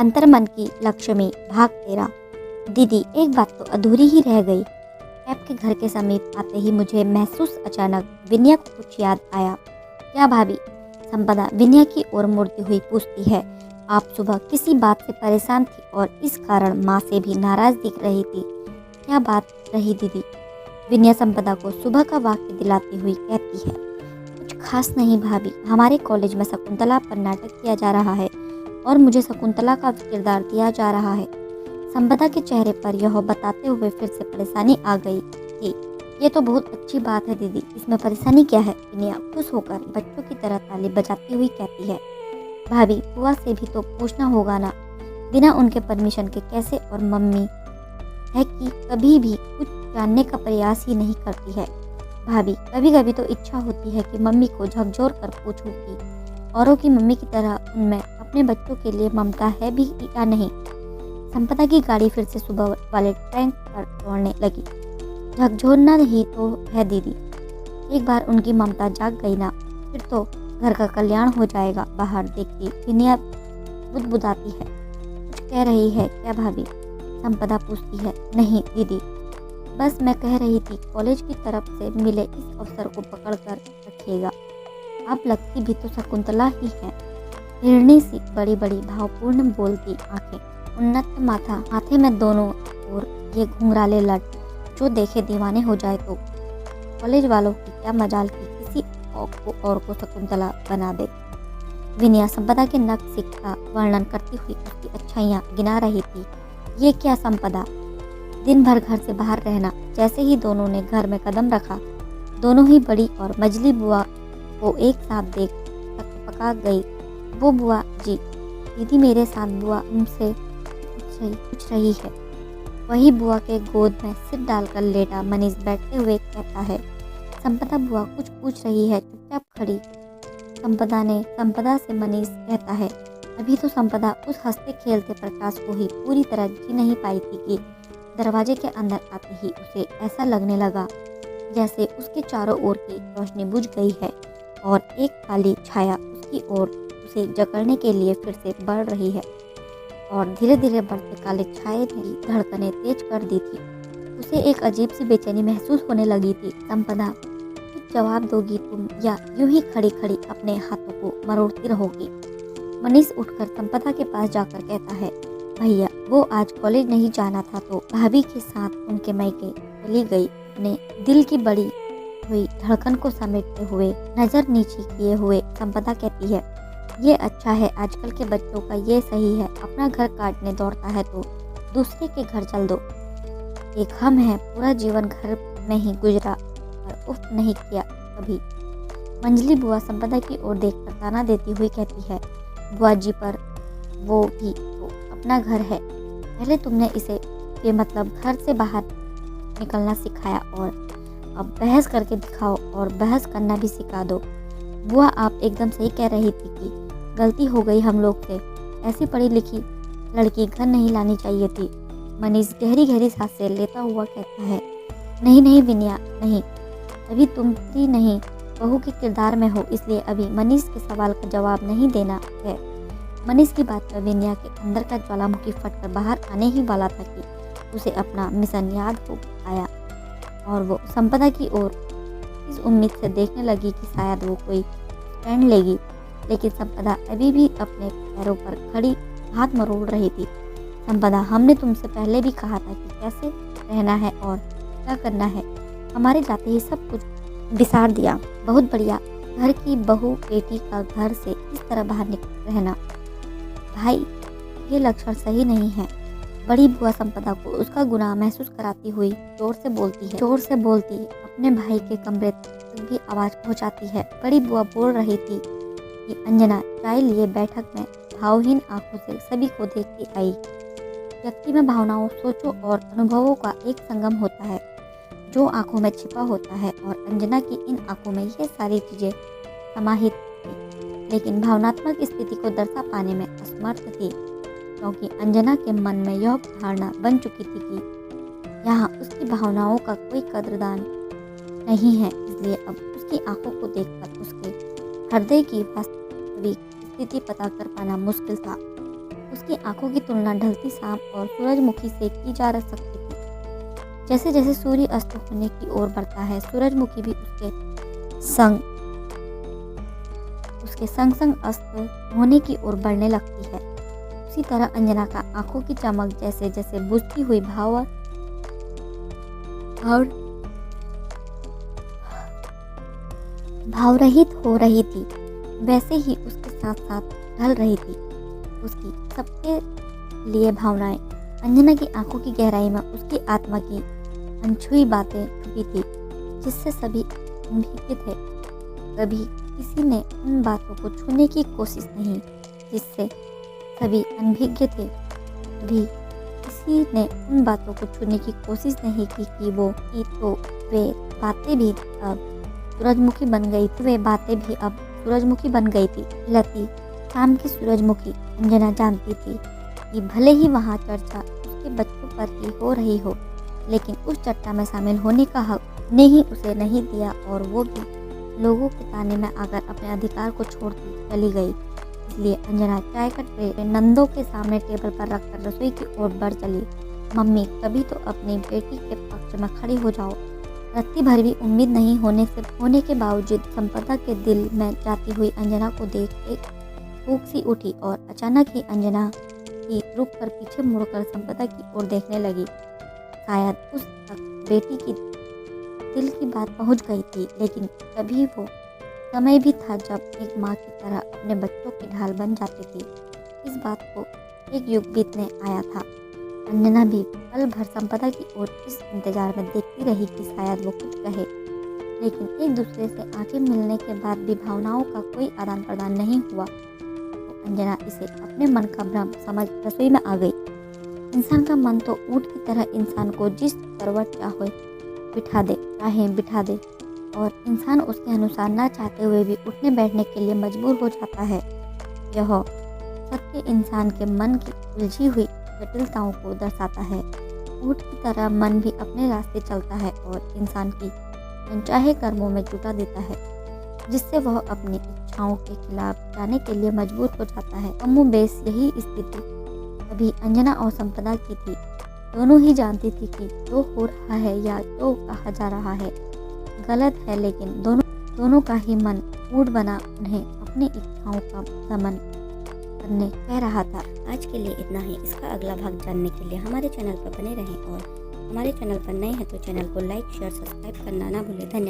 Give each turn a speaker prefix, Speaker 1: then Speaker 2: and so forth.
Speaker 1: अंतर्मन की लक्ष्मी भाग 13। दीदी, एक बात तो अधूरी ही रह गई। कैब के घर के समीप आते ही मुझे महसूस अचानक विनया को कुछ याद आया। क्या भाभी? संपदा विनया की ओर मुड़ती हुई पूछती है। आप सुबह किसी बात से परेशान थी और इस कारण माँ से भी नाराज दिख रही थी। क्या बात रही दीदी? विनया संपदा को सुबह का वाक्य दिलाती हुई कहती है। कुछ खास नहीं भाभी, हमारे कॉलेज में शकुंतला पर नाटक किया जा रहा है और मुझे शकुंतला का किरदार दिया जा रहा है। संपदा के चेहरे पर यह बताते हुए फिर से परेशानी आ गई थी। ये तो बहुत अच्छी बात है दीदी, इसमें परेशानी क्या है? विनया खुश होकर बच्चों की तरह ताली बजाती हुई कहती है। भाभी, बुआ से भी तो पूछना होगा ना, बिना उनके परमिशन के कैसे? और मम्मी है कि कभी भी कुछ जानने का प्रयास ही नहीं करती है। भाभी, कभी कभी तो इच्छा होती है कि मम्मी को झकझोर कर पूछूं कि औरों की मम्मी की तरह उनमें अपने बच्चों के लिए ममता है भी या नहीं। संपदा की गाड़ी फिर से सुबह वाले ट्रैक पर दौड़ने लगी। झकझोरना ही तो है दीदी, एक बार उनकी ममता जाग गई ना, फिर तो घर का कल्याण हो जाएगा। बाहर देखती विनया बुदबुदाती है। कुछ कह रही है क्या भाभी? संपदा पूछती है। नहीं दीदी, बस मैं कह रही थी कॉलेज की तरफ से मिले इस अवसर को पकड़ कर रखिएगा। आप लगती भी तो शकुंतला ही हैं। हिरणी सी बड़ी बड़ी भावपूर्ण बोलती आंखें, उन्नत माथा, माथे में दोनों और ये घुंघराले लट, जो देखे दीवाने हो जाए तो। कॉलेज वालों की क्या मजाल की किसी और को शकुंतला बना दे। विनया संपदा के नख सिख का वर्णन करती हुई उसकी अच्छाइयाँ गिना रही थी। ये क्या संपदा, दिन भर घर से बाहर रहना। जैसे ही दोनों ने घर में कदम रखा, दोनों ही बड़ी और मजली बुआ को एक साथ देख पका गई। वो बुआ जी, दीदी मेरे साथ बुआ उनसे पूछ रही है। वही बुआ के गोद में सिर डालकर लेटा मनीष बैठते हुए कहता है। संपदा बुआ कुछ पूछ रही है, चुपचाप खड़ी। संपदा से मनीष कहता है। अभी तो संपदा उस हंसते खेलते प्रकाश को ही पूरी तरह जी नहीं पाई थी कि दरवाजे के अंदर आते ही उसे ऐसा लगने लगा जैसे उसके चारों ओर की रोशनी बुझ गई है और एक काली छाया उसकी ओर उसे जकड़ने के लिए फिर से बढ़ रही है। और धीरे धीरे बढ़ते काले छाये ने धड़कनें तेज कर दी थी। उसे एक अजीब सी बेचैनी महसूस होने लगी थी। संपदा, कुछ जवाब दोगी तुम या यूं ही खड़ी खड़ी अपने हाथों को मरोड़ती रहोगी? मनीष उठकर संपदा के पास जाकर कहता है। भैया, वो आज कॉलेज नहीं जाना था तो भाभी के साथ उनके मायके चली गई। अपने दिल की बड़ी हुई धड़कन को समेटते हुए नजर नीचे किए हुए संपदा कहती है। ये अच्छा है, आजकल के बच्चों का ये सही है, अपना घर काटने दौड़ता है तो दूसरे के घर चल दो। एक हम है, पूरा जीवन घर में ही गुजरा पर उफ नहीं किया कभी। मंजली बुआ संपदा की ओर देखकर ताना देती हुई कहती है। बुआ जी, पर वो भी तो अपना घर है। पहले तुमने इसे बेमतलब घर से बाहर निकलना सिखाया और अब बहस करके दिखाओ और बहस करना भी सिखा दो। बुआ, आप एकदम सही कह रही थी कि गलती हो गई हम लोग से। ऐसी पढ़ी लिखी लड़की घर नहीं लानी चाहिए थी। मनीष गहरी गहरी सांसें लेता हुआ कहता है। नहीं नहीं विनया, नहीं, अभी तुम भी नहीं बहू के किरदार में हो, इसलिए अभी मनीष के सवाल का जवाब नहीं देना है। मनीष की बात पर विनया के अंदर का ज्वालामुखी फटकर बाहर आने ही वाला था कि उसे अपना मिशन याद हो आया और वो संपदा की ओर इस उम्मीद से देखने लगी कि शायद वो कोई स्टैंड लेगी। लेकिन संपदा अभी भी अपने पैरों पर खड़ी हाथ मरोड़ रही थी। संपदा, हमने तुमसे पहले भी कहा था कि कैसे रहना है और क्या करना है। हमारे जाते ही सब कुछ बिसार दिया। बहुत बढ़िया, घर की बहू बेटी का घर से इस तरह बाहर निकल रहना। भाई, ये लक्षण सही नहीं है। बड़ी बुआ संपदा को उसका गुनाह महसूस कराती हुई जोर से बोलती अपने भाई के कमरे तक भी आवाज पहुंचाती है। बड़ी बुआ बोल रही थी कि अंजना चाय लिए बैठक में भावहीन आंखों से सभी को देखती आई। व्यक्ति में भावनाओं, सोचों और अनुभवों का एक संगम होता है जो आंखों में छिपा होता है और अंजना की इन आंखों में ये सारी चीजें समाहित थी, लेकिन भावनात्मक स्थिति को दर्शा पाने में असमर्थ थी क्योंकि अंजना के मन में यह धारणा बन चुकी थी कि यहाँ उसकी भावनाओं का कोई कदरदान नहीं है। इसलिए अब उसकी आंखों को देखकर उसके हृदय की वास्तविक स्थिति पता कर पाना मुश्किल था। उसकी आंखों की तुलना ढलती शाम और सूरजमुखी से की जा सकती थी। जैसे जैसे सूर्य अस्त होने की ओर बढ़ता है, सूरजमुखी भी उसके संग संग अस्त होने की ओर बढ़ने लगती है। उसी तरह अंजना का आंखों की चमक जैसे जैसे बुझती हुई भावरहित हो रही थी, वैसे ही उसके साथ साथ ढल रही थी उसकी सबके लिए भावनाएं। अंजना की आंखों की गहराई में उसकी आत्मा की अनछुई बातें छुपी थी, जिससे सभी भीगे थे। कभी किसी ने उन बातों को छूने की कोशिश नहीं जिससे सभी अनभिज्ञ थे। कभी किसी ने उन बातों को छूने की कोशिश नहीं की कि वे बातें भी अब सूरजमुखी बन गई थी। लती शाम की सूरजमुखी अंजना जानती थी कि भले ही वहाँ चर्चा उसके बच्चों पर ही हो रही हो, लेकिन उस चर्चा में शामिल होने का हक ने ही उसे नहीं दिया और वो भी लोगों के ताने में आकर अपने अधिकार को छोड़ती चली गई। इसलिए अंजना चाय का ट्रे नंदों के सामने टेबल पर रखकर रसोई की ओर बढ़ चली। मम्मी, कभी तो अपनी बेटी के पक्ष में खड़ी हो जाओ। रत्ती भर भी उम्मीद नहीं होने के बावजूद संपदा के दिल में जाती हुई अंजना को देख एक फूंक सी उठी और अचानक ही अंजना ही रुक कर पीछे मुड़कर संपदा की ओर देखने लगी। शायद उस तक बेटी की दिल की बात पहुंच गई थी, लेकिन तभी वो समय भी था जब एक माँ की तरह अपने बच्चों की ढाल बन जाती थी। इस बात को एक युग बीतने आया था। अंजना भी पल भर संपदा की ओर इस इंतजार में देखती रही कि शायद वो कुछ कहे, लेकिन एक दूसरे से आंखें मिलने के बाद भी भावनाओं का कोई आदान प्रदान नहीं हुआ। तो अंजना इसे अपने मन का भ्रम समझ रसोई में आ गई। इंसान का मन तो ऊंट की तरह इंसान को जिस करवट चाहे बिठा दे और इंसान उसके अनुसार ना चाहते हुए भी उठने बैठने के लिए मजबूर हो जाता है। यह सत्य इंसान के मन की उलझी हुई जटिलताओं को दर्शाता है। ऊंट की तरह मन भी अपने रास्ते चलता है और इंसान की अनचाहे कर्मों में जुटा देता है, जिससे वह अपनी इच्छाओं के खिलाफ जाने के लिए मजबूर हो जाता है। कमोबेश यही स्थिति अभी अंजना और संपदा की थी। दोनों ही जानती थी कि जो हो रहा है या जो कहा जा रहा है गलत है, लेकिन दोनों का ही मन ऊंट बना उन्हें अपनी इच्छाओं का दमन करने कह रहा था।
Speaker 2: आज के लिए इतना ही। इसका अगला भाग जानने के लिए हमारे चैनल पर बने रहें और हमारे चैनल पर नए हैं तो चैनल को लाइक, शेयर, सब्सक्राइब करना ना भूलें। धन्यवाद।